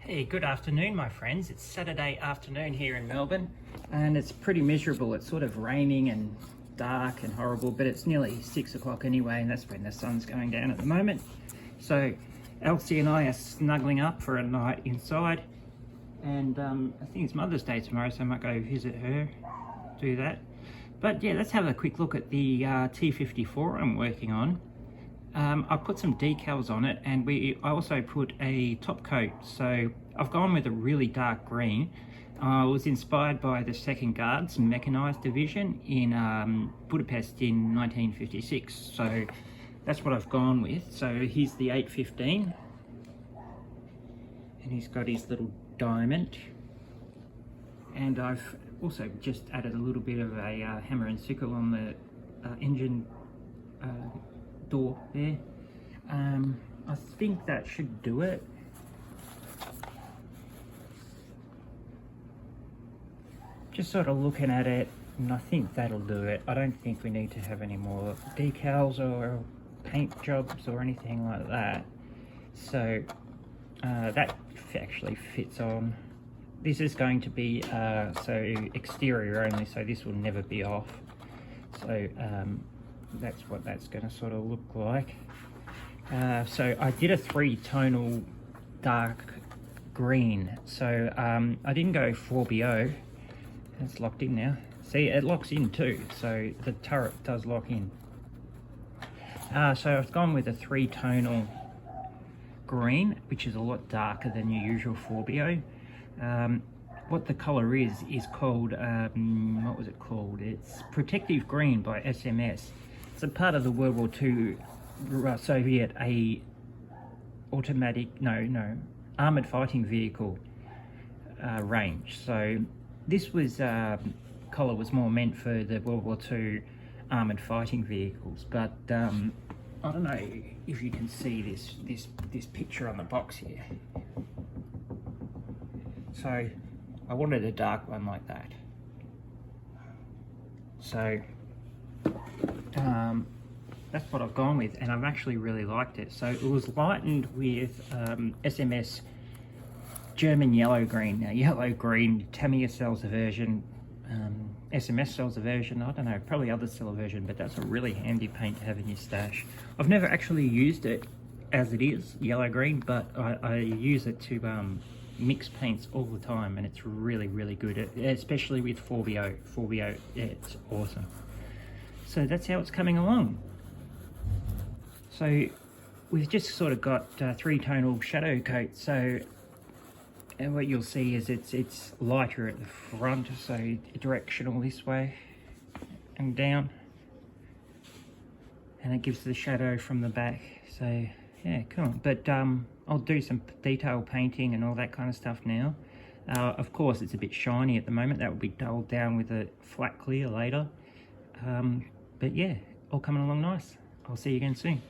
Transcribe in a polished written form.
Hey, good afternoon, my friends. It's Saturday afternoon here in Melbourne, and it's pretty miserable. It's sort of raining and dark and horrible, but it's nearly 6 o'clock anyway, and that's when the sun's going down at the moment. So Elsie and I are snuggling up for a night inside, and I think it's Mother's Day tomorrow, so I might go visit her, do that. But yeah, let's have a quick look at the T-54 I'm working on. I put some decals on it, and I also put a top coat. So I've gone with a really dark green. I was inspired by the 2nd Guards Mechanised Division in Budapest in 1956. So that's what I've gone with. So here's the 815, and he's got his little diamond. And I've also just added a little bit of a hammer and sickle on the engine door there. I think that should do it. Just sort of looking at it, and I think that'll do it. I don't think we need to have any more decals or paint jobs or anything like that. So that actually fits on. This is going to be so exterior only, so this will never be off. So that's what that's going to sort of look like. So I did a 3-tonal dark green. So I didn't go 4BO. It's locked in now. See, it locks in too. So the turret does lock in. So I've gone with a 3-tonal green, which is a lot darker than your usual 4BO. What the colour is called, what was it called? It's Protective Green by SMS. It's a part of the World War II Soviet armoured fighting vehicle range. So this was colour was more meant for the World War II armoured fighting vehicles, but I don't know if you can see this picture on the box here. So I wanted a dark one like that. So that's what I've gone with, and I've actually really liked it. So it was lightened with SMS German yellow green. Now yellow green, Tamiya sells a version, SMS sells a version, I don't know, probably others sell a version, but that's a really handy paint to have in your stash. I've never actually used it as it is, yellow green, but I use it to mix paints all the time, and it's really, really good, especially with 4BO. 4BO, yeah, it's awesome. So that's how it's coming along. So we've just sort of got 3-tonal shadow coat. So and what you'll see is it's lighter at the front, so directional this way and down, and it gives the shadow from the back. So yeah, cool. But I'll do some detail painting and all that kind of stuff now. Of course, it's a bit shiny at the moment. That will be dulled down with a flat clear later. But yeah, all coming along nice. I'll see you again soon.